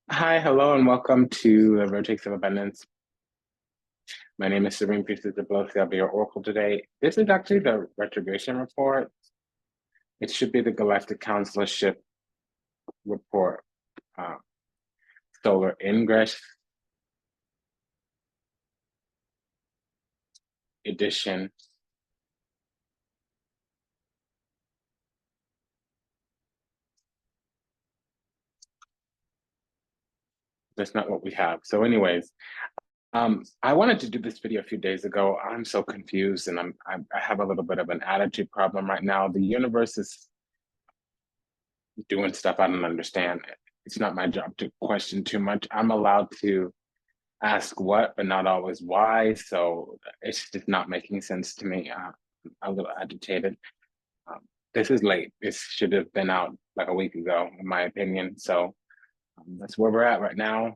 Hi, hello, and welcome to the Vertex of Abundance. My name is Serene Priestess Abossi. I'll be your oracle today. This is actually the retrogression report. It should be the Galactic Consulorship report, uh, solar ingress edition. That's not what we have. So anyways, I wanted to do this video a few days ago. I'm so confused and I have a little bit of an attitude problem right now. The universe is doing stuff I don't understand. It's not my job to question too much. I'm allowed to ask what, but not always why. So it's just not making sense to me. I'm a little agitated. Um, this is late. This should have been out like a week ago, in my opinion. So that's where we're at right now.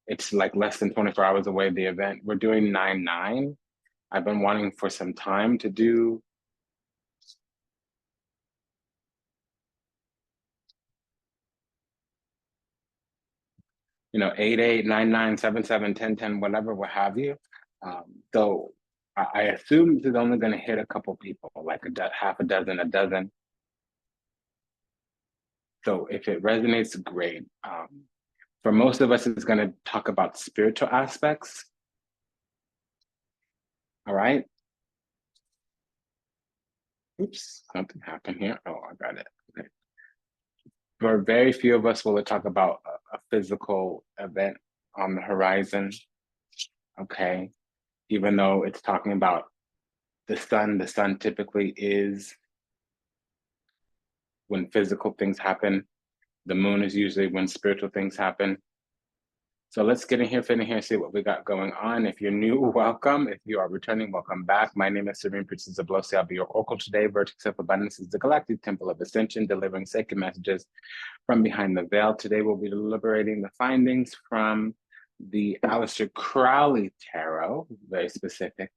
It's like less than 24 hours away, the event. We're doing 9/9. I've been wanting for some time to do 8/8, 9/9, 7/7, 10/10, whatever, what have you. So I assume this is only going to hit a couple people, like half a dozen, a dozen. So if it resonates, great. For most of us, it's going to talk about spiritual aspects. All right. Oops, something happened here. Oh, I got it. Okay. For very few of us, will it talk about a physical event on the horizon? Okay. Even though it's talking about the sun typically is when physical things happen. The moon is usually when spiritual things happen. So let's get in here, fit in here, see what we got going on. If you're new, welcome. If you are returning, welcome back. My name is Serene Priestess Abossi. I'll be your oracle today. Vertex of Abundance is the galactic temple of ascension, delivering sacred messages from behind the veil. Today, we'll be deliberating the findings from the Aleister Crowley Tarot, very specific,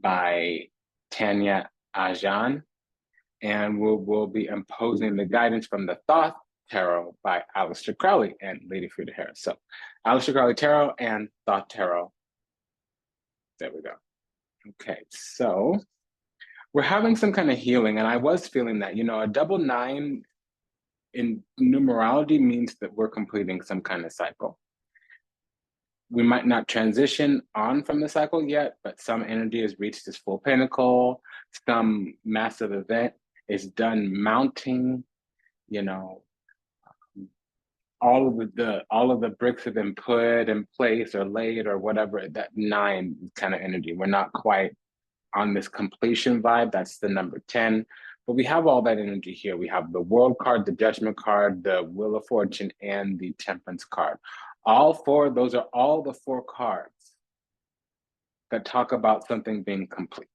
by Tanya Ajan. And we'll be imposing the guidance from the Thoth Tarot by Aleister Crowley and Lady Frida Harris. So Aleister Crowley Tarot and Thoth Tarot. There we go. Okay, so we're having some kind of healing, and I was feeling that, a double nine in numerology means that we're completing some kind of cycle. We might not transition on from the cycle yet, but some energy has reached its full pinnacle. Some massive event is done mounting, you know, all of the bricks have been put in place or laid or whatever. That nine kind of energy. We're not quite on this completion vibe. That's the number 10. But we have all that energy here. We have the World card, the Judgment card, the Wheel of Fortune, and the Temperance card. All four, those are all the four cards that talk about something being complete.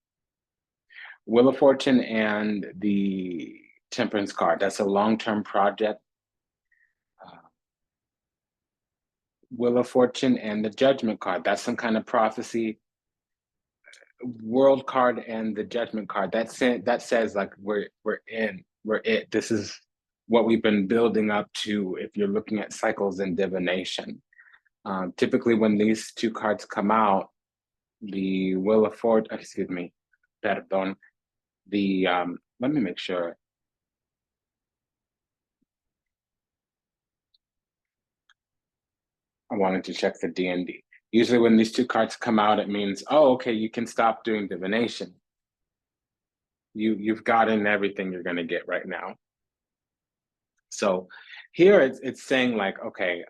Wheel of Fortune and the Temperance card, that's a long-term project. Wheel of Fortune and the Judgment card, that's some kind of prophecy. World card and the Judgment card, that says like we're it. This is what we've been building up to. If you're looking at cycles and divination, typically when these two cards come out, the Wheel of Fortune, excuse me, perdón, the let me make sure. I wanted to check the D&D. Usually when these two cards come out, it means, oh, okay, you can stop doing divination. You've gotten everything you're going to get right now. So here it's saying like, okay,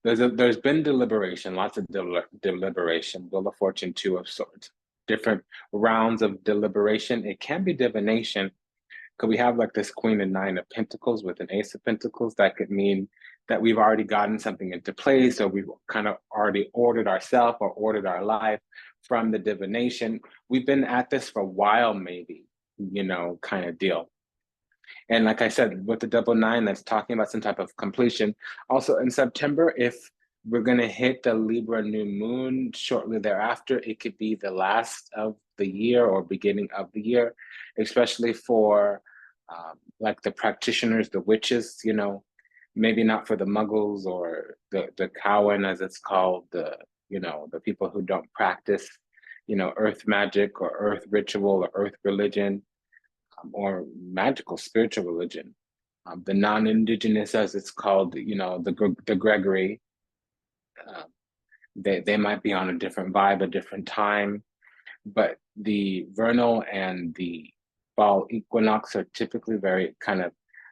there's been deliberation, lots of deliberation, Wheel of Fortune, Two of Swords, different rounds of deliberation. It can be divination. Could we have like this Queen and Nine of Pentacles with an Ace of Pentacles? That could mean that we've already gotten something into place, or we've kind of already ordered ourselves or ordered our life from the divination. We've been at this for a while, maybe, kind of deal. And like I said, with the double nine, that's talking about some type of completion. Also in September, if we're going to hit the Libra new moon shortly thereafter, it could be the last of the year or beginning of the year, especially for like the practitioners, the witches, maybe not for the muggles or the Cowan, as it's called, the people who don't practice, earth magic or earth ritual or earth religion, or magical spiritual religion. The non-indigenous, as it's called, the Gregory, they might be on a different vibe, a different time, but the vernal and the fall equinox are typically very kind of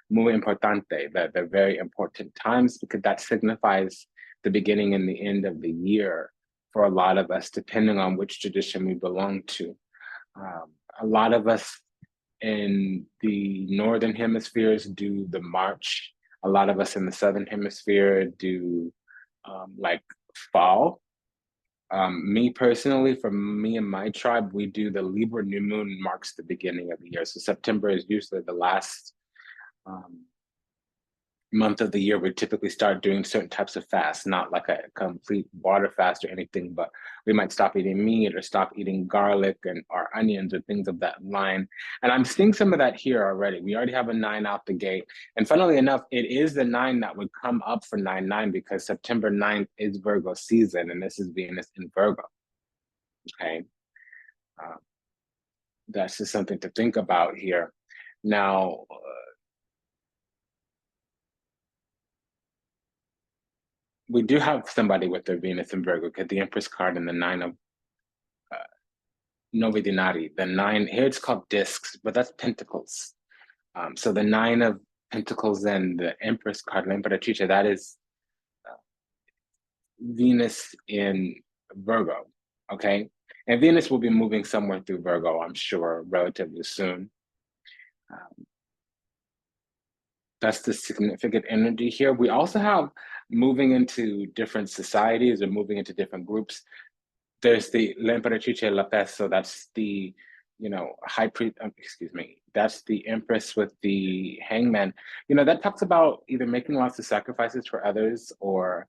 muy importante, that they're very important times, because that signifies the beginning and the end of the year for a lot of us, depending on which tradition we belong to. A lot of us in the northern hemispheres do the March. A lot of us in the southern hemisphere do like fall. Me personally, for me and my tribe, we do the Libra new moon marks the beginning of the year. So September is usually the last month of the year. We typically start doing certain types of fasts, not like a complete water fast or anything, but we might stop eating meat or stop eating garlic or onions or things of that line. And I'm seeing some of that here already. We already have a 9 out the gate. And funnily enough, it is the 9 that would come up for 9/9, because September 9th is Virgo season, and this is Venus in Virgo. Okay. That's just something to think about here. Now, we do have somebody with their Venus in Virgo, because the Empress card and the 9 of Novi Dinari, the 9, here it's called discs, but that's pentacles. So the 9 of Pentacles and the Empress card, l'Imperatrice, that is Venus in Virgo, okay? And Venus will be moving somewhere through Virgo, I'm sure, relatively soon. That's the significant energy here. We also have moving into different societies or moving into different groups. There's the l'Imperatrice La Peste, so that's the, high priest, excuse me, that's the Empress with the Hangman. That talks about either making lots of sacrifices for others or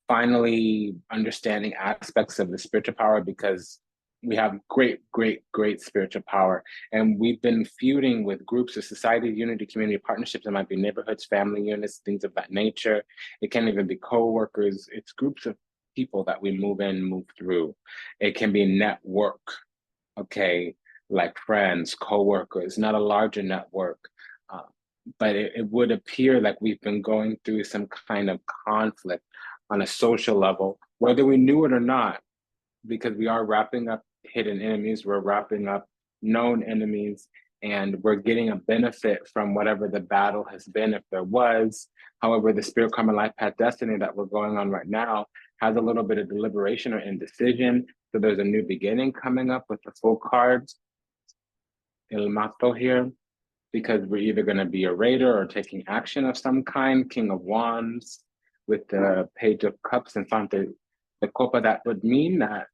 finally understanding aspects of the spiritual power, because we have great, great, great spiritual power. And we've been feuding with groups of society, unity, community partnerships. It might be neighborhoods, family units, things of that nature. It can even be co-workers. It's groups of people that we move in, move through. It can be network, okay, like friends, co-workers, not a larger network. But it would appear like we've been going through some kind of conflict on a social level, whether we knew it or not, because we are wrapping up hidden enemies, we're wrapping up known enemies, and we're getting a benefit from whatever the battle has been, if there was. However, the spirit, karma, life path, destiny that we're going on right now has a little bit of deliberation or indecision. So there's a new beginning coming up with the full cards, El Mato here, because we're either going to be a raider or taking action of some kind. King of Wands with the Page of Cups in front of the Copa. That would mean that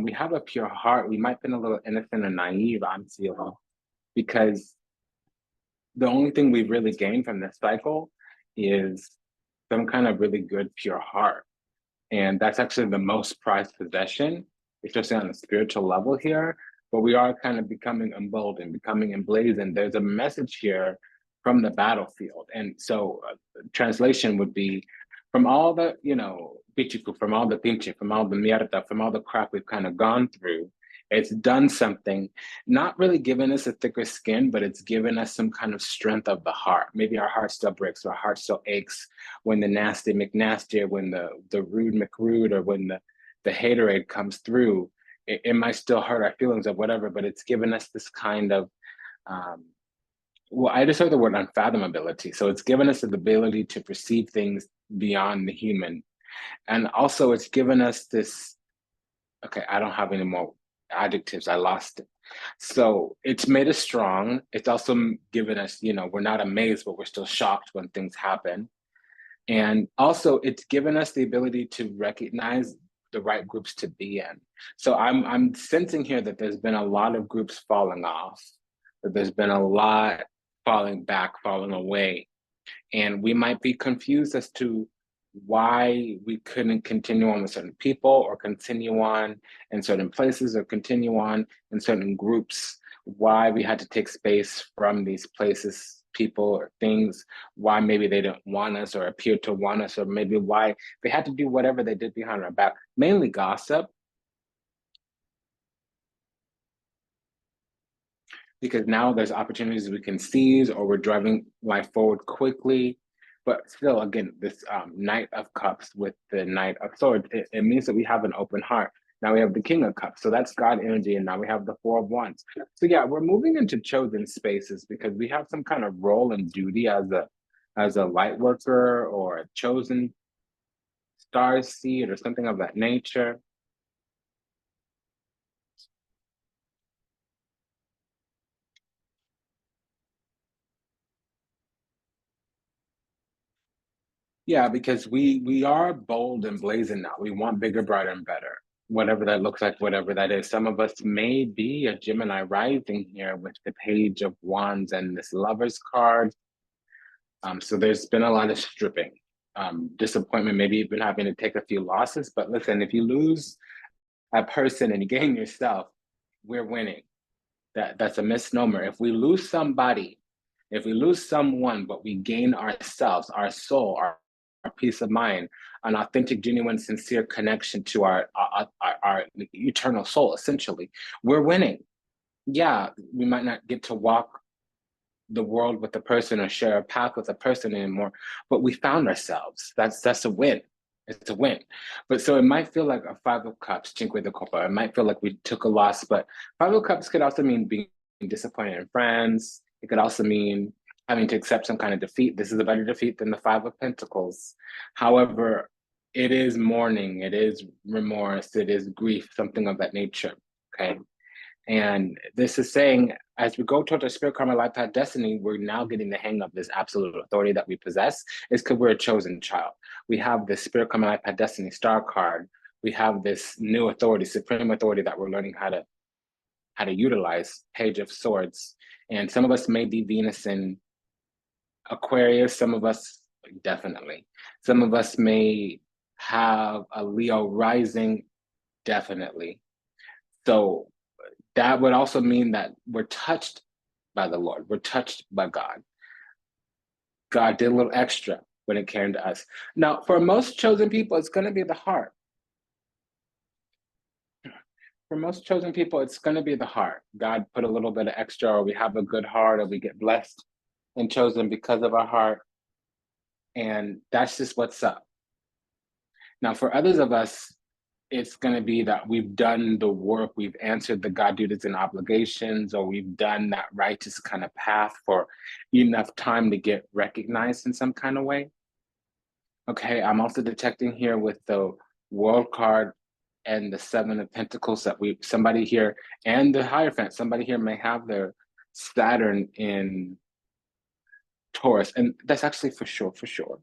we have a pure heart. We might have been a little innocent and naive, I'm feeling, because the only thing we've really gained from this cycle is some kind of really good, pure heart. And that's actually the most prized possession, especially on a spiritual level here. But we are kind of becoming emboldened, becoming emblazoned. There's a message here from the battlefield. And so translation would be, from all the, pichiku, from all the pinche, from all the mierda, from all the crap we've kind of gone through, it's done something, not really given us a thicker skin, but it's given us some kind of strength of the heart. Maybe our heart still breaks, or our heart still aches when the nasty McNasty, or when the rude McRude, or when the haterade comes through. It might still hurt our feelings of whatever, but it's given us this kind of, I just heard the word unfathomability. So it's given us the ability to perceive things beyond the human. And also it's given us this, okay, I don't have any more adjectives, I lost it. So it's made us strong. It's also given us, we're not amazed, but we're still shocked when things happen. And also it's given us the ability to recognize the right groups to be in. So I'm sensing here that there's been a lot of groups falling off, that there's been a lot falling back, falling away. And we might be confused as to why we couldn't continue on with certain people, or continue on in certain places, or continue on in certain groups, why we had to take space from these places people or things, why maybe they didn't want us or appeared to want us, or maybe why they had to do whatever they did behind our back, mainly gossip. Because now there's opportunities we can seize, or we're driving life forward quickly. But still, again, this Knight of Cups with the Knight of Swords, it means that we have an open heart. Now we have the King of Cups, so that's God energy, and now we have the Four of Wands. So yeah, we're moving into chosen spaces because we have some kind of role and duty as a light worker or a chosen star seed or something of that nature. Yeah, because we are bold and blazing now. We want bigger, brighter, and better. Whatever that looks like, whatever that is. Some of us may be a Gemini rising here with the Page of Wands and this Lover's card. So there's been a lot of stripping, disappointment, maybe even having to take a few losses. But listen, if you lose a person and you gain yourself, we're winning. That's a misnomer. If we lose somebody, if we lose someone, but we gain ourselves, our soul, our peace of mind, an authentic, genuine, sincere connection to our eternal soul, essentially, we're winning. Yeah, we might not get to walk the world with a person or share a path with a person anymore, but we found ourselves. That's a win. It's a win. But so it might feel like a Five of Cups, Cinque de Copa. It might feel like we took a loss, but Five of Cups could also mean being disappointed in friends. It could also mean having to accept some kind of defeat. This is a better defeat than the Five of Pentacles. However, it is mourning, it is remorse, it is grief, something of that nature. Okay. And this is saying, as we go towards our spirit, karma, life path, destiny, we're now getting the hang of this absolute authority that we possess, is because we're a chosen child. We have this spirit, karma, life path, destiny star card. We have this new authority, supreme authority that we're learning how to utilize, Page of Swords. And some of us may be Venus in Aquarius, some of us definitely. Some of us may have a Leo rising, definitely. So that would also mean that we're touched by the Lord. We're touched by God. God did a little extra when it came to us. Now, for most chosen people, it's going to be the heart. For most chosen people, it's going to be the heart. God put a little bit of extra, or we have a good heart, or we get blessed and chosen because of our heart. And that's just what's up. Now, for others of us, it's going to be that we've done the work, we've answered the God duties and obligations, or we've done that righteous kind of path for enough time to get recognized in some kind of way. Okay, I'm also detecting here with the World card and the Seven of Pentacles that somebody here, and the Hierophant, somebody here may have their Saturn in Taurus, and that's actually for sure, for sure.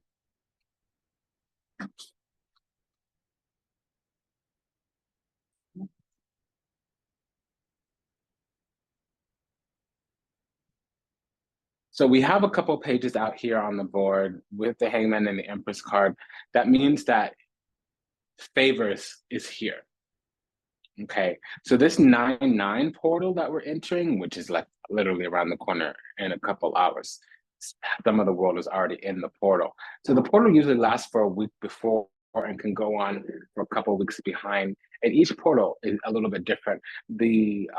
So we have a couple pages out here on the board with the Hangman and the Empress card. That means that favors is here. Okay, so this 9-9 portal that we're entering, which is like literally around the corner in a couple hours, some of the world is already in the portal. So the portal usually lasts for a week before and can go on for a couple of weeks behind. And each portal is a little bit different. The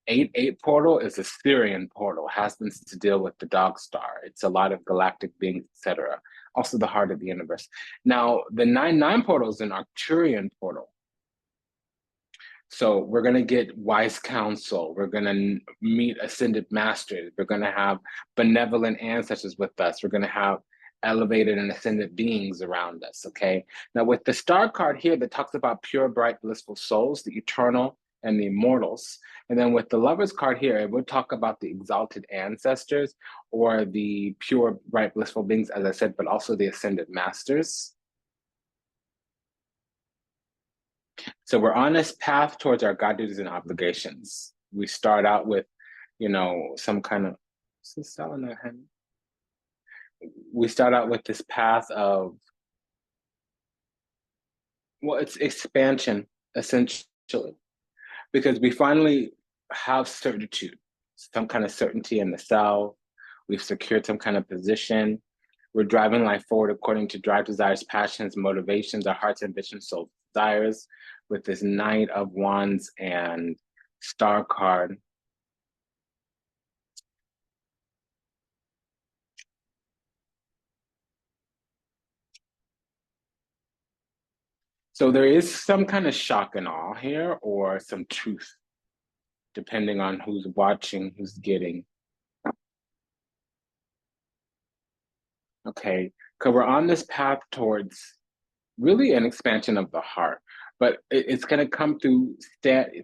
8-8 portal is a Syrian portal, has to deal with the dog star. It's a lot of galactic beings, etc. Also the heart of the universe. Now, the 9-9 portal is an Arcturian portal. So we're going to get wise counsel. We're going to meet ascended masters. We're going to have benevolent ancestors with us. We're going to have elevated and ascended beings around us, okay? Now with the star card here that talks about pure, bright, blissful souls, the eternal and the immortals. And then with the Lover's card here, it would talk about the exalted ancestors or the pure, bright, blissful beings, as I said, but also the ascended masters. So we're on this path towards our God duties and obligations. We start out with, some kind of, we start out with this path of, well, it's expansion, essentially, because we finally have certitude, some kind of certainty in the self. We've secured some kind of position. We're driving life forward according to drive, desires, passions, motivations, our heart's ambitions, soul desires, with this Knight of Wands and Star card. So there is some kind of shock and awe here, or some truth, depending on who's watching, who's getting. Okay, because we're on this path towards really an expansion of the heart, but it's going to come through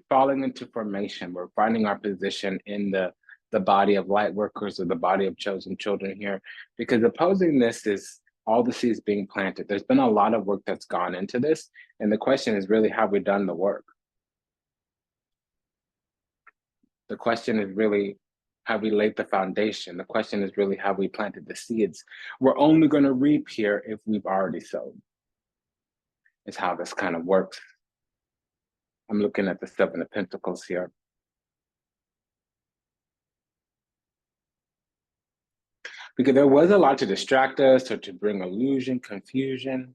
falling into formation. We're finding our position in the body of light workers, or the body of chosen children here, because opposing this is all the seeds being planted. There's been a lot of work that's gone into this, and the question is really, have we done the work? The question is really, have we laid the foundation? The question is really, have we planted the seeds? We're only going to reap here if we've already sowed. Is how this kind of works. I'm looking at the Seven of Pentacles here. Because there was a lot to distract us or to bring illusion, confusion.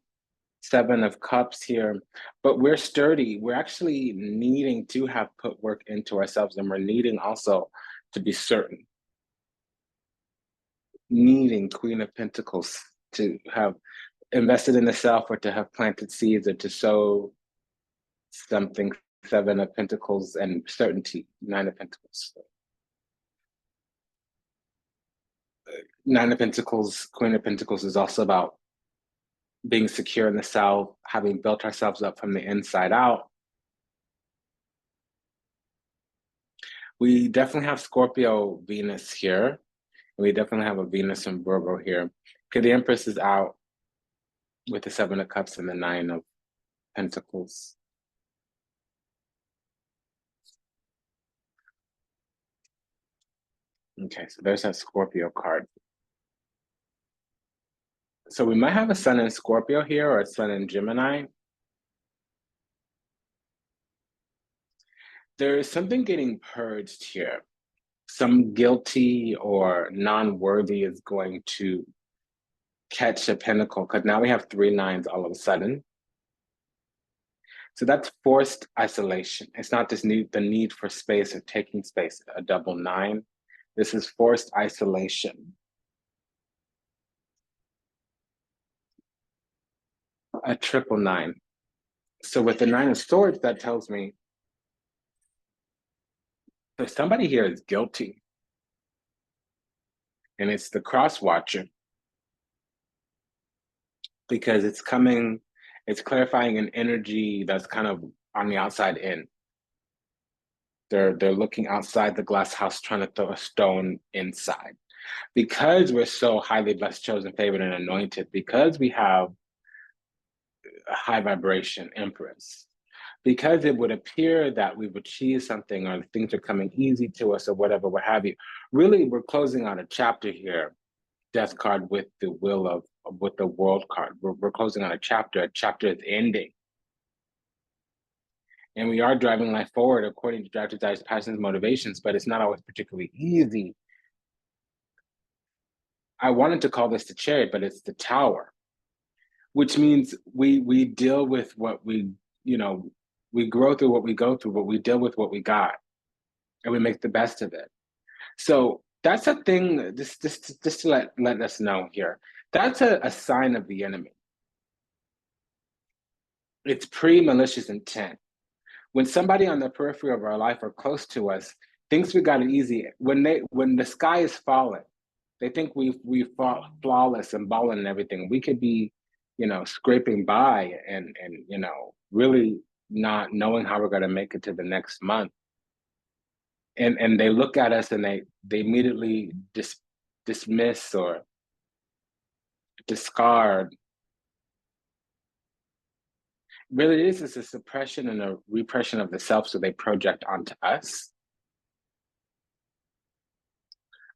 Seven of Cups here, but we're sturdy. We're actually needing to have put work into ourselves, and we're needing also to be certain. Needing Queen of Pentacles to have invested in the self, or to have planted seeds, or to sow something. Seven of Pentacles and certainty. Nine of Pentacles. Nine of Pentacles, Queen of Pentacles is also about being secure in the self, having built ourselves up from the inside out. We definitely have Scorpio Venus here. We definitely have a Venus and Virgo here. Okay, the Empress is out with the Seven of Cups and the Nine of Pentacles. Okay, so there's that Scorpio card. So we might have a Sun in Scorpio here, or a Sun in Gemini. There is something getting purged here. Some guilty or non-worthy is going to catch a pentacle, because now we have 3 nines all of a sudden. So that's forced isolation. It's not this the need for space or taking space, a double 9. This is forced isolation. A triple 9. So with the 9 of Swords, that tells me that somebody here is guilty. And it's the cross watcher. Because it's clarifying an energy that's kind of on the outside in. They're looking outside the glass house, trying to throw a stone inside. Because we're so highly blessed, chosen, favored, and anointed, because we have a high vibration Empress, because it would appear that we've achieved something, or things are coming easy to us, or whatever, what have you. Really, we're closing out a chapter here. Death card with the with the World card. We're closing on a chapter. A chapter is ending. And we are driving life forward according to drive, desires, passions, motivations, but it's not always particularly easy. I wanted to call this the Chariot, but it's the Tower, which means we deal with what we grow through what we go through, but we deal with what we got, and we make the best of it. So that's a thing, just to let us know here. That's a sign of the enemy. It's pre-malicious intent. When somebody on the periphery of our life or close to us thinks we got it easy, when the sky is falling, they think we fall flawless and balling and everything. We could be, scraping by and really not knowing how we're going to make it to the next month. And they look at us and they immediately dismiss or discard. Really, it is a suppression and a repression of the self, so they project onto us.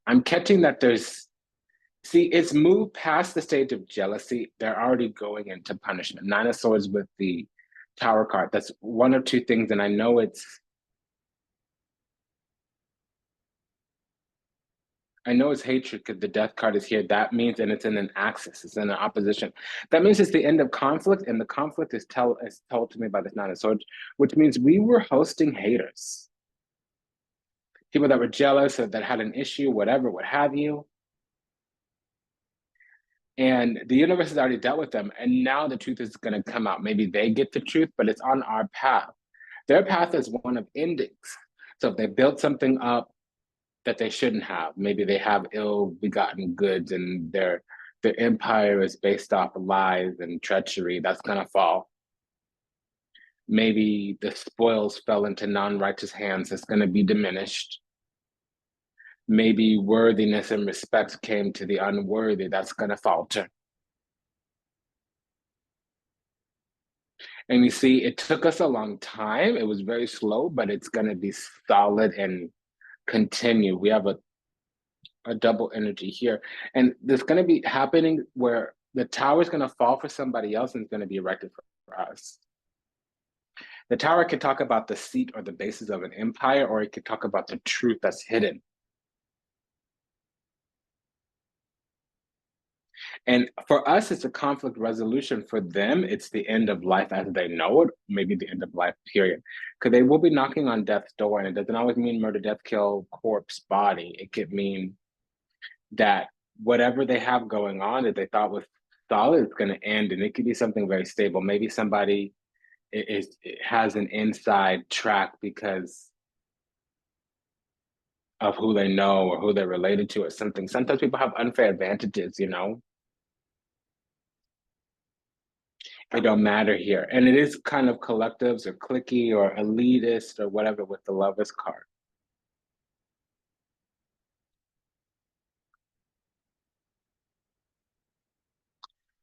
I'm catching that it's moved past the stage of jealousy. They're already going into punishment. 9 of Swords with the Tower card. That's one of two things, and I know I know it's hatred because the death card is here. That means, and it's in an axis, it's in an opposition. That means it's the end of conflict, and the conflict is told to me by this Nine of Swords, which means we were hosting haters. People that were jealous or that had an issue, whatever, what have you. And the universe has already dealt with them. And now the truth is going to come out. Maybe they get the truth, but it's on our path. Their path is one of endings. So if they built something up that they shouldn't have, maybe they have ill-begotten goods and their empire is based off of lies and treachery, that's going to fall. Maybe the spoils fell into non-righteous hands, that's going to be diminished. Maybe worthiness and respect came to the unworthy, that's going to falter. And you see, it took us a long time. It was very slow, but it's going to be solid and continue. We have a double energy here. And there's going to be happening where the tower is going to fall for somebody else and it's going to be erected for us. The tower could talk about the seat or the basis of an empire, or it could talk about the truth that's hidden. And for us, it's a conflict resolution. For them, it's the end of life as they know it, maybe the end of life, period. Because they will be knocking on death's door, and it doesn't always mean murder, death, kill, corpse, body. It could mean that whatever they have going on that they thought was solid is going to end, and it could be something very stable. Maybe somebody has an inside track because of who they know or who they're related to or something. Sometimes people have unfair advantages, you know? It don't matter here. And it is kind of collectives or cliquey or elitist or whatever with the Lovers card.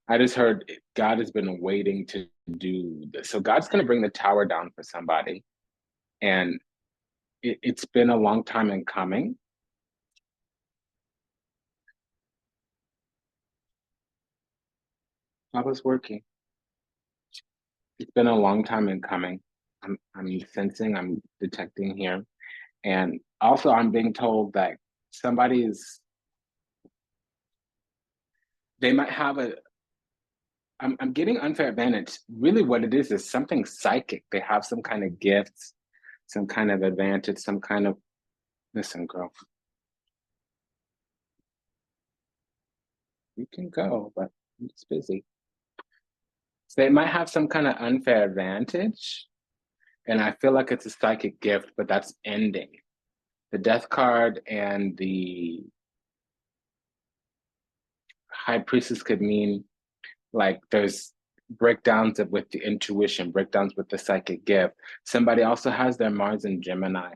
I just heard God has been waiting to do this. So God's going to bring the tower down for somebody. And it's been a long time in coming. I was working. It's been a long time in coming. I'm sensing, I'm detecting here. And also I'm being told that they might have I'm getting unfair advantage. Really what it is something psychic. They have some kind of gifts, some kind of advantage, some kind of, listen, girl, you can go, but I'm just busy. So they might have some kind of unfair advantage. And I feel like it's a psychic gift, but that's ending. The death card and the high priestess could mean like there's breakdowns with the intuition, breakdowns with the psychic gift. Somebody also has their Mars in Gemini.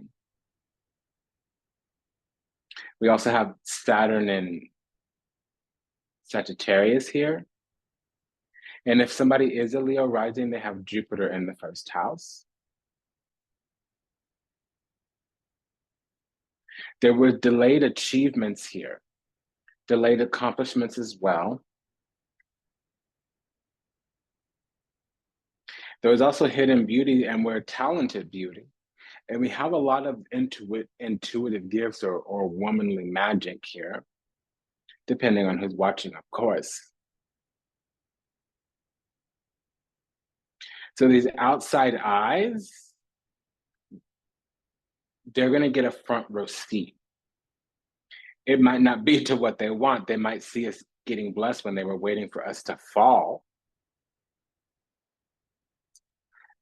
We also have Saturn in Sagittarius here. And if somebody is a Leo rising, they have Jupiter in the first house. There were delayed achievements here, delayed accomplishments as well. There was also hidden beauty, and we're talented beauty. And we have a lot of intuitive gifts or womanly magic here, depending on who's watching, of course. So these outside eyes, they're going to get a front row seat. It might not be to what they want. They might see us getting blessed when they were waiting for us to fall.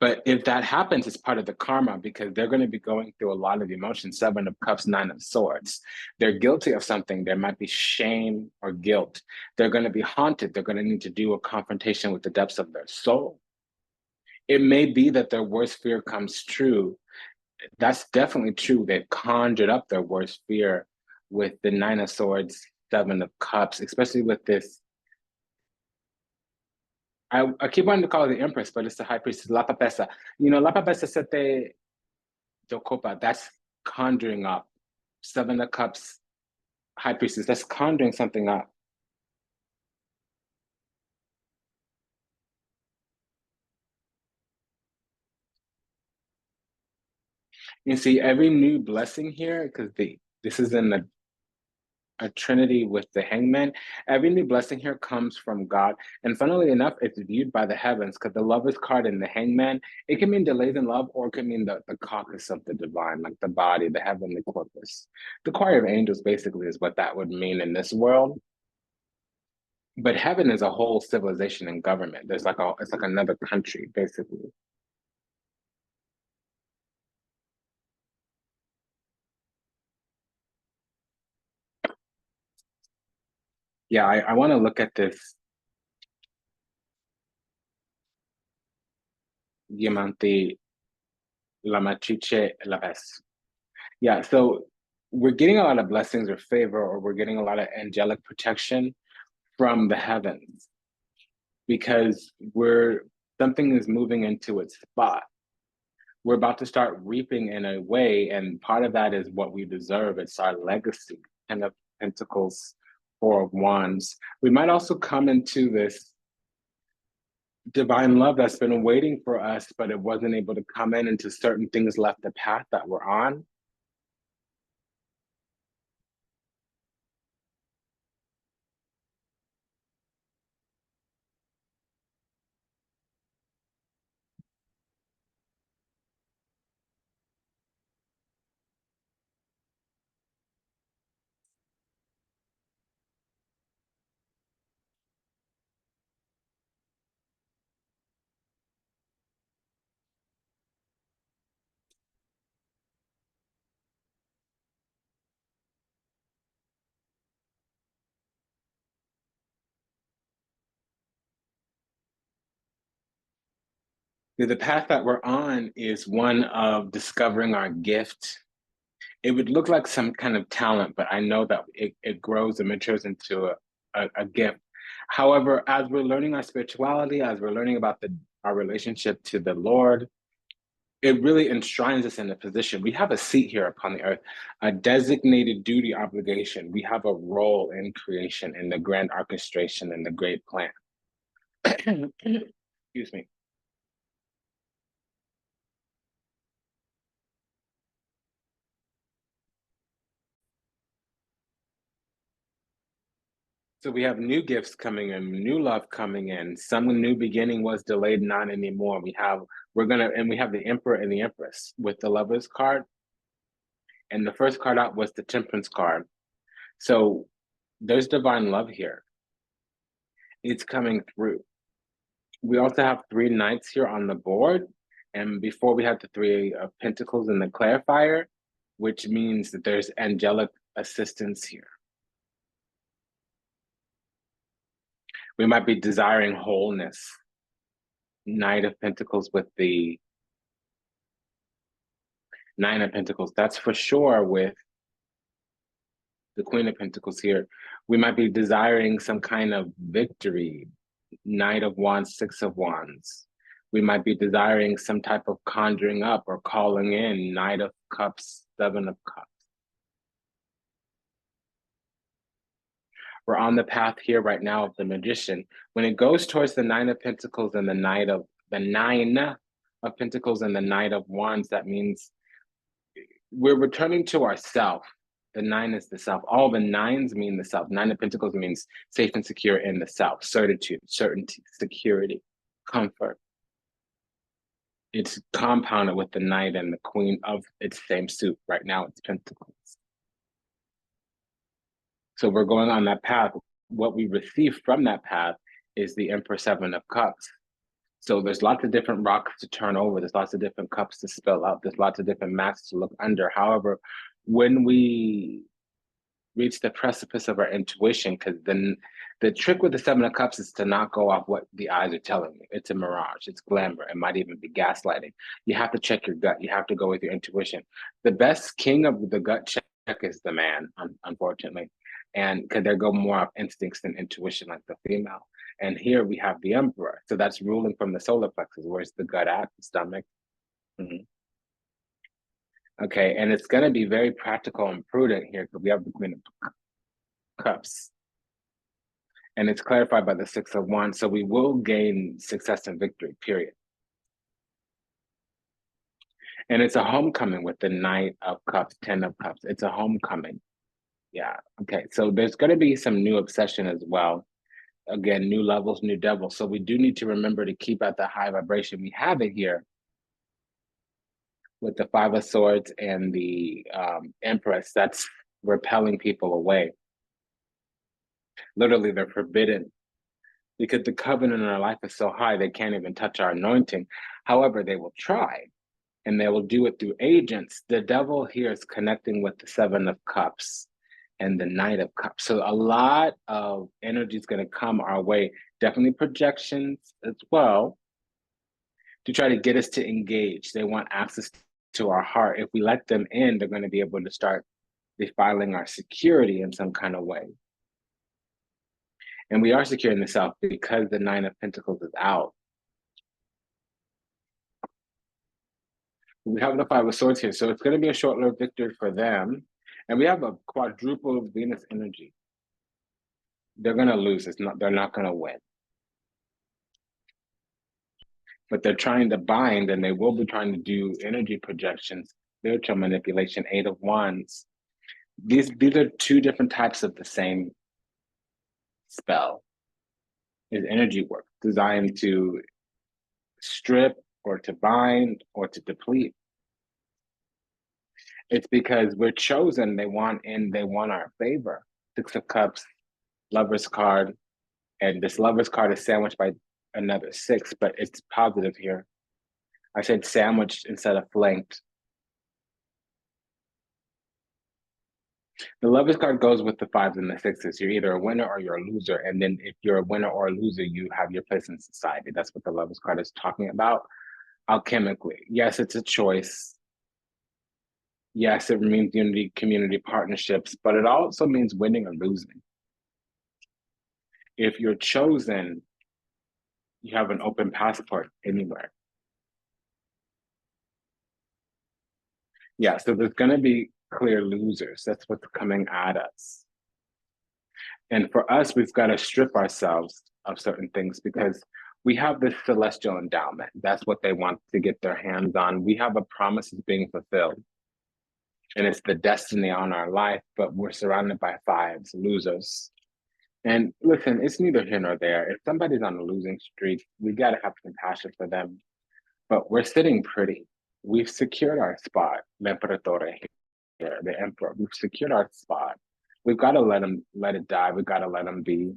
But if that happens, it's part of the karma because they're going to be going through a lot of emotions. Seven of Cups, Nine of Swords. They're guilty of something. There might be shame or guilt. They're going to be haunted. They're going to need to do a confrontation with the depths of their soul. It may be that their worst fear comes true. That's definitely true. They've conjured up their worst fear with the Nine of Swords, Seven of Cups, especially with this. I keep wanting to call her the Empress, but it's the High Priestess, La Papessa. You know, La Papessa Sete do Copa, that's conjuring up. Seven of Cups, High Priestess, that's conjuring something up. You see, every new blessing here, because this is in the a trinity with the hangman. Every new blessing here comes from God. And funnily enough, it's viewed by the heavens because the lovers card in the hangman, it can mean delays in love or it can mean the caucus of the divine, like the body, the heavenly corpus. The choir of angels basically is what that would mean in this world. But heaven is a whole civilization and government. It's like another country, basically. Yeah, I want to look at this Diamante La Matrice La Vez. Yeah, so we're getting a lot of blessings or favor, or we're getting a lot of angelic protection from the heavens because something is moving into its spot. We're about to start reaping in a way, and part of that is what we deserve. It's our legacy. Ten of Pentacles, Four of Wands. We might also come into this divine love that's been waiting for us, but it wasn't able to come in until certain things left the path that we're on. The path that we're on is one of discovering our gift. It would look like some kind of talent, but I know that it grows and matures into a gift. However, as we're learning our spirituality, as we're learning about our relationship to the Lord, it really enshrines us in a position. We have a seat here upon the earth, a designated duty obligation. We have a role in creation, in the grand orchestration, and the great plan. Excuse me. So we have new gifts coming in, new love coming in. Some new beginning was delayed, not anymore. We have the Emperor and the Empress with the Lovers card. And the first card out was the Temperance card. So there's divine love here. It's coming through. We also have three knights here on the board. And before we had the Three of Pentacles and the Clarifier, which means that there's angelic assistance here. We might be desiring wholeness. Knight of Pentacles with the Nine of Pentacles. That's for sure with the Queen of Pentacles here. We might be desiring some kind of victory. Knight of Wands, Six of Wands. We might be desiring some type of conjuring up or calling in. Knight of Cups, Seven of Cups. We're on the path here right now of the Magician. When it goes towards the Nine of Pentacles and the Nine of Pentacles and the Knight of Wands, that means we're returning to ourself. The nine is the self. All the nines mean the self. Nine of Pentacles means safe and secure in the self. Certitude, certainty, security, comfort. It's compounded with the Knight and the Queen of its same suit. Right now, it's Pentacles. So we're going on that path. What we receive from that path is the Emperor, Seven of Cups. So there's lots of different rocks to turn over. There's lots of different cups to spill out. There's lots of different mats to look under. However, when we reach the precipice of our intuition, because then the trick with the Seven of Cups is to not go off what the eyes are telling you. It's a mirage. It's glamour. It might even be gaslighting. You have to check your gut. You have to go with your intuition. The best king of the gut check is the man, unfortunately. And because they go more off instincts than intuition, like the female. And here we have the Emperor. So that's ruling from the solar plexus. Where's the gut at? The stomach. Okay, and it's going to be very practical and prudent here because we have the Queen of Cups. And it's clarified by the Six of Wands. So we will gain success and victory, period. And it's a homecoming with the Knight of Cups, Ten of Cups. It's a homecoming. Yeah, okay, so there's going to be some new obsession as well. Again, new levels, new devils. So we do need to remember to keep at the high vibration. We have it here with the Five of Swords and the Empress. That's repelling people away. Literally, they're forbidden because the covenant in our life is so high, they can't even touch our anointing. However, they will try, and they will do it through agents. The devil here is connecting with the Seven of Cups and the Knight of Cups. So a lot of energy is going to come our way, definitely projections as well, to try to get us to engage. They want access to our heart. If we let them in, they're going to be able to start defiling our security in some kind of way. And we are secure in the self because the Nine of Pentacles is out. We have the Five of Swords here, so it's going to be a short-lived victory for them. And we have a quadruple Venus energy. They're going to lose. They're not going to win. But they're trying to bind, and they will be trying to do energy projections, spiritual manipulation, Eight of Wands. These are two different types of the same spell. Is energy work designed to strip or to bind or to deplete. It's because we're chosen. They want our favor. Six of Cups, Lover's card, and this Lover's card is sandwiched by another six, but it's positive here. I said sandwiched instead of flanked. The Lover's card goes with the fives and the sixes. You're either a winner or you're a loser. And then if you're a winner or a loser, you have your place in society. That's what the Lover's card is talking about alchemically. Yes, it's a choice. Yes, it means unity, community, partnerships, but it also means winning or losing. If you're chosen, you have an open passport anywhere. Yeah, so there's going to be clear losers. That's what's coming at us. And for us, we've got to strip ourselves of certain things because we have this celestial endowment. That's what they want to get their hands on. We have a promise is being fulfilled. And it's the destiny on our life, but we're surrounded by fives, losers. And listen, it's neither here nor there. If somebody's on a losing streak, we got to have compassion for them. But we're sitting pretty. We've secured our spot, l'imperatore here, the emperor. We've secured our spot. We've got to let it die. We've got to let them be.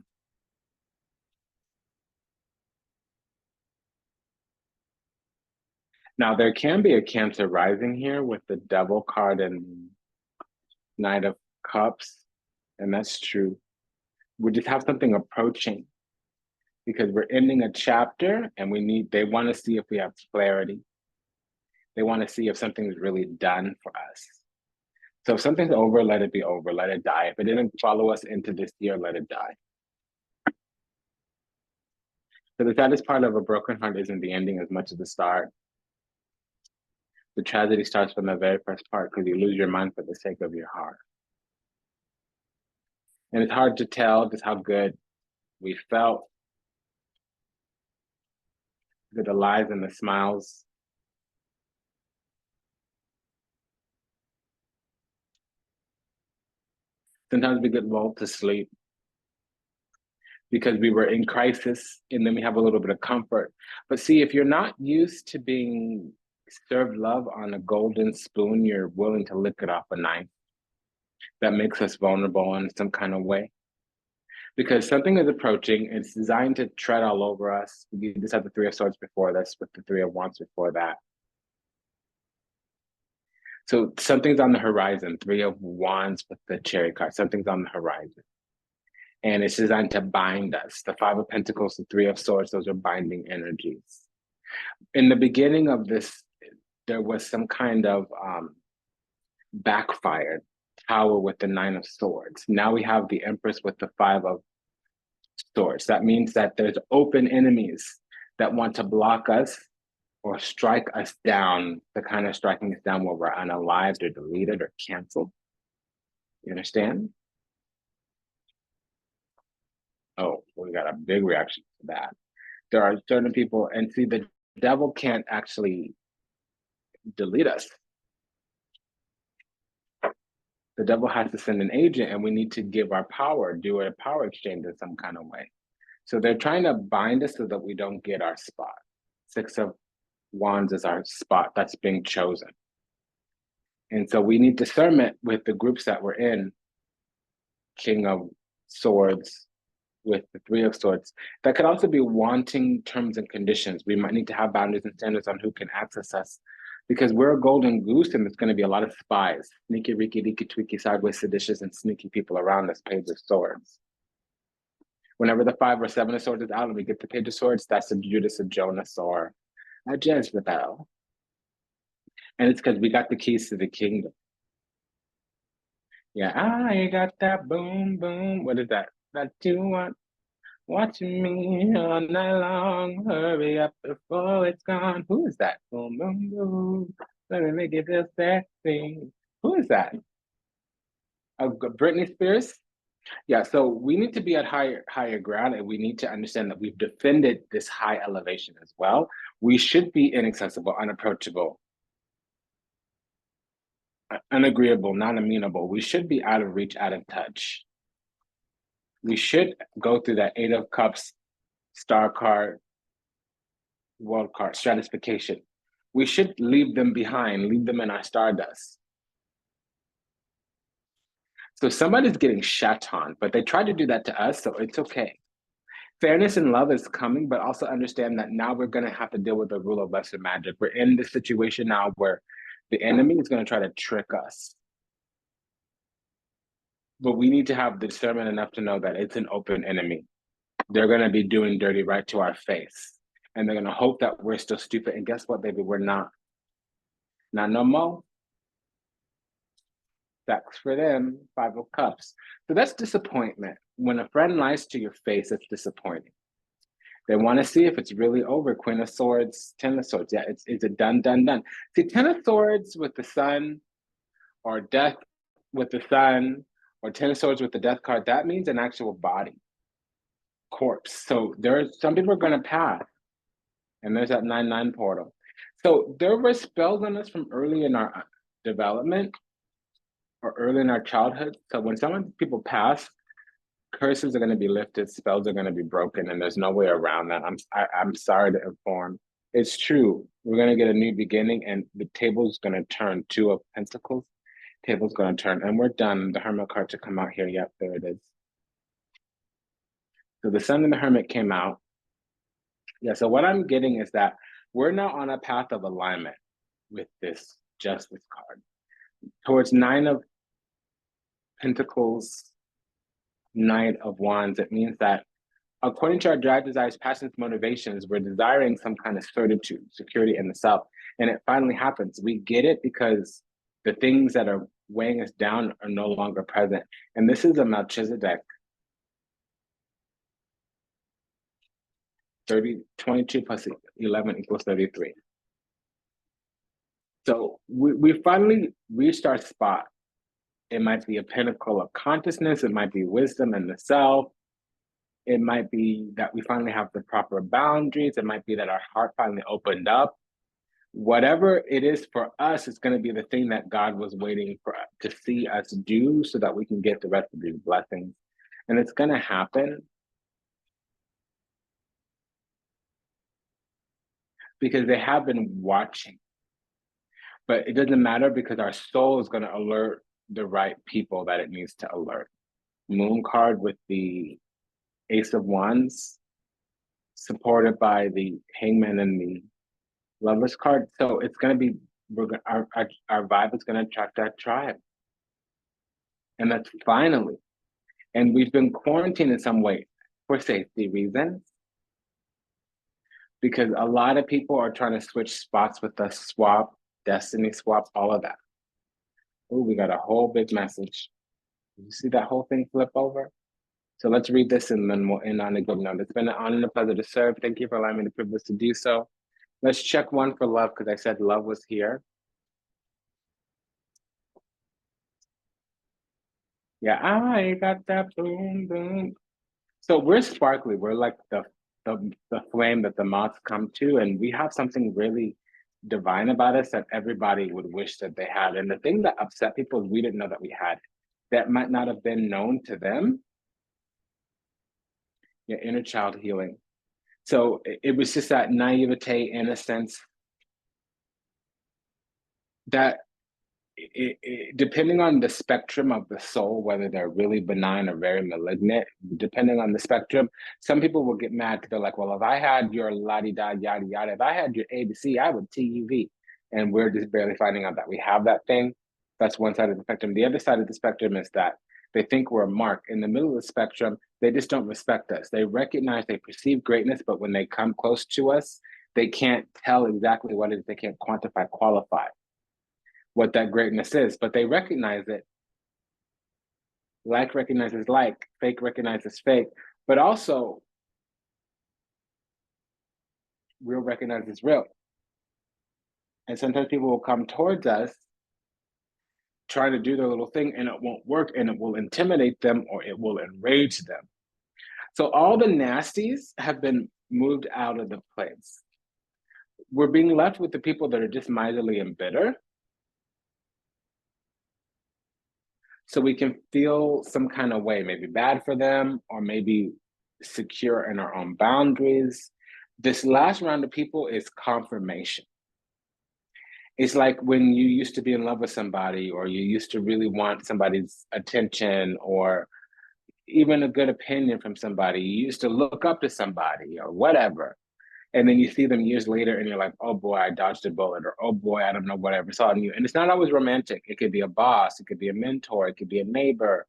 Now, there can be a Cancer rising here with the Devil card and Knight of Cups, and that's true. We just have something approaching because we're ending a chapter and they want to see if we have clarity. They want to see if something's really done for us. So if something's over, let it be over, let it die. If it didn't follow us into this year, let it die. So the saddest part of a broken heart isn't the ending as much as the start. The tragedy starts from the very first part because you lose your mind for the sake of your heart. And it's hard to tell just how good we felt, the lies and the smiles. Sometimes we get lulled to sleep because we were in crisis and then we have a little bit of comfort. But see, if you're not used to being served love on a golden spoon, you're willing to lick it off a knife. That makes us vulnerable in some kind of way. Because something is approaching, it's designed to tread all over us. We just had the Three of Swords before this with the Three of Wands before that. So something's on the horizon, Three of Wands with the Chariot card, something's on the horizon. And it's designed to bind us. The Five of Pentacles, the Three of Swords, those are binding energies. In the beginning of this, there was some kind of backfired tower with the Nine of Swords. Now we have the Empress with the Five of Swords. That means that there's open enemies that want to block us or strike us down, the kind of striking us down where we're unalived or deleted or canceled. You understand? Oh, we got a big reaction to that. There are certain people, and see, the devil can't actually delete us. The devil has to send an agent, and we need to give our power, do a power exchange in some kind of way. So they're trying to bind us so that we don't get our spot. 6 of Wands is our spot that's being chosen. And so we need discernment with the groups that we're in. King of Swords with the 3 of Swords. That could also be wanting terms and conditions. We might need to have boundaries and standards on who can access us, because we're a golden goose and there's going to be a lot of spies, sneaky, reeky, leaky, tweaky, sideways, seditious, and sneaky people around us. Page of Swords. Whenever the 5 or 7 of Swords is out and we get the Page of Swords, that's a Judas, a Jonas, or a Jezebel. And it's because we got the keys to the kingdom. Yeah, I got that boom, boom. What is that? That you want? Watching me all night long. Hurry up before it's gone. Who is that? Boom, boom, boom. Let me make it feel sexy. Who is that? Britney Spears? Yeah, so we need to be at higher ground, and we need to understand that we've defended this high elevation as well. We should be inaccessible, unapproachable, unagreeable, non-amenable. We should be out of reach, out of touch. We should go through that 8 of Cups, Star card, World card, stratification. We should leave them behind, leave them in our stardust. So somebody's getting shat on, but they tried to do that to us, so it's okay. Fairness and love is coming, but also understand that now we're going to have to deal with the rule of lesser magic. We're in this situation now where the enemy is going to try to trick us. But we need to have discernment enough to know that it's an open enemy. They're going to be doing dirty right to our face. And they're going to hope that we're still stupid. And guess what, baby? We're not. Not no more. That's for them, 5 of Cups. So that's disappointment. When a friend lies to your face, it's disappointing. They want to see if it's really over. Queen of Swords, 10 of Swords. Yeah, is it done, done, done? See, 10 of Swords with the Sun, or Death with the Sun, or 10 of Swords with the Death card, that means an actual body, corpse. So some people are going to pass. And there's that 9-9 portal. So there were spells on us from early in our development or early in our childhood. So when people pass, curses are going to be lifted, spells are going to be broken, and there's no way around that. I'm sorry to inform. It's true. We're going to get a new beginning, and the table's going to turn. 2 of Pentacles. Table's going to turn, and we're done. The Hermit card to come out here. Yep, there it is. So the Sun and the Hermit came out. Yeah, so what I'm getting is that we're now on a path of alignment with this Justice card. Towards 9 of Pentacles, Knight of Wands, it means that according to our drive, desires, passions, motivations, we're desiring some kind of certitude, security in the self. And it finally happens. We get it because the things that are weighing us down are no longer present. And this is a Melchizedek. 22 plus 11 equals 33. So we finally reached our spot. It might be a pinnacle of consciousness. It might be wisdom in the self. It might be that we finally have the proper boundaries. It might be that our heart finally opened up. Whatever it is for us, it's going to be the thing that God was waiting for to see us do so that we can get the rest of these blessings. And it's going to happen because they have been watching. But it doesn't matter because our soul is going to alert the right people that it needs to alert. Moon card with the Ace of Wands, supported by the Hangman and the Lovers card. So it's going to be, our vibe is going to attract that tribe. And that's finally. And we've been quarantined in some way for safety reasons, because a lot of people are trying to switch spots with us, swap, destiny swaps, all of that. Oh, we got a whole big message. You see that whole thing flip over? So let's read this and then we'll end on a good note. It's been an honor and a pleasure to serve. Thank you for allowing me the privilege to do so. Let's check 1 for love, because I said love was here. Yeah, I got that boom, boom. So we're sparkly. We're like the flame that the moths come to, and we have something really divine about us that everybody would wish that they had. And the thing that upset people is we didn't know that we had it. That might not have been known to them. Your inner child healing. So it was just that naivete, innocence, that depending on the spectrum of the soul, whether they're really benign or very malignant, depending on the spectrum, some people will get mad because they're like, well, if I had your la-di-da, yada, yada, if I had your A to C, I would TUV. And we're just barely finding out that we have that thing. That's one side of the spectrum. The other side of the spectrum is that they think we're a mark. In the middle of the spectrum, they just don't respect us. They recognize, they perceive greatness, but when they come close to us, they can't tell exactly what it is. They can't quantify, qualify what that greatness is, but they recognize it. Like recognizes like, fake recognizes fake, but also real recognizes real. And sometimes people will come towards us, try to do their little thing, and it won't work, and it will intimidate them or it will enrage them. So all the nasties have been moved out of the place. We're being left with the people that are just miserly and bitter. So we can feel some kind of way, maybe bad for them, or maybe secure in our own boundaries. This last round of people is confirmation. It's like when you used to be in love with somebody, or you used to really want somebody's attention, or even a good opinion from somebody. You used to look up to somebody or whatever. And then you see them years later and you're like, oh boy, I dodged a bullet, or oh boy, I don't know what I ever saw in you. And it's not always romantic. It could be a boss, it could be a mentor, it could be a neighbor.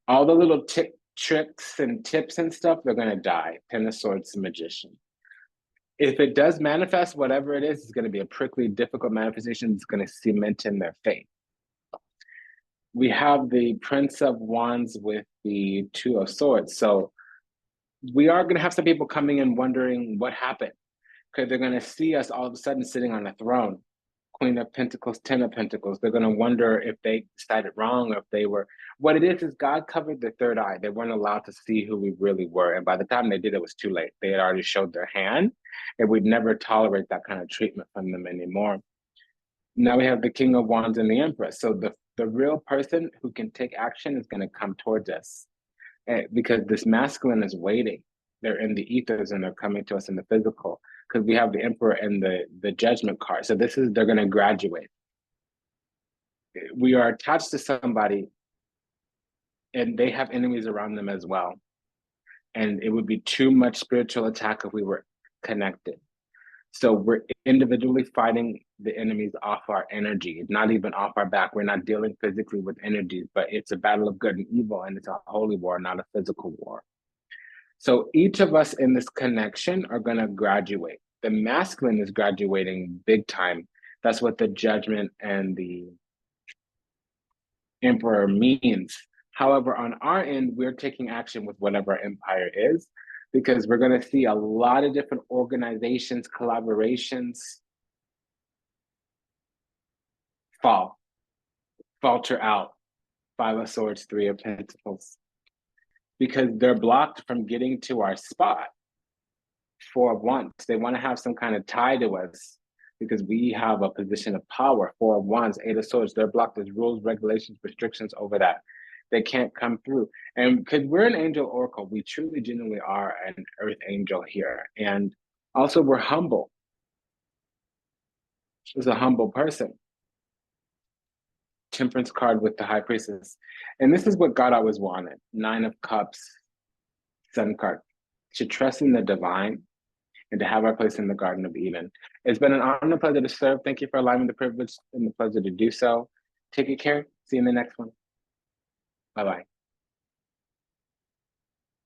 All the little tricks and tips and stuff, they're gonna die. 10 of Swords, Magician. If it does manifest, whatever it is, it's gonna be a prickly, difficult manifestation. It's gonna cement in their faith. We have the Prince of Wands with the Two of Swords. So we are going to have some people coming in wondering what happened, because they're going to see us all of a sudden sitting on a throne. Queen of Pentacles, 10 of Pentacles. They're going to wonder if they decided wrong, or if they were. What it is God covered their third eye. They weren't allowed to see who we really were. And by the time they did, it was too late. They had already showed their hand, and we'd never tolerate that kind of treatment from them anymore. Now we have the King of Wands and the Empress. So the real person who can take action is going to come towards us, because this masculine is waiting. They're in the ethers and they're coming to us in the physical, because we have the Emperor and the Judgment card. So they're going to graduate. We are attached to somebody and they have enemies around them as well. And it would be too much spiritual attack if we were connected. So we're individually fighting the enemies off our energy, not even off our back. We're not dealing physically with energies, but it's a battle of good and evil, and it's a holy war, not a physical war. So each of us in this connection are going to graduate. The masculine is graduating big time. That's what the Judgment and the Emperor means. However, on our end, we're taking action with whatever empire is, because we're going to see a lot of different organizations, collaborations falter out. 5 of Swords, 3 of Pentacles, because they're blocked from getting to our spot. 4 of Wands, they want to have some kind of tie to us because we have a position of power. 4 of Wands, 8 of Swords, they're blocked. There's rules, regulations, restrictions over that. They can't come through. And because we're an angel oracle, we truly, genuinely are an earth angel here. And also we're humble. She's a humble person. Temperance card with the High Priestess. And this is what God always wanted. 9 of Cups, Sun card. To trust in the divine and to have our place in the Garden of Eden. It's been an honor and a pleasure to serve. Thank you for allowing me the privilege and the pleasure to do so. Take good care. See you in the next one. Bye-bye.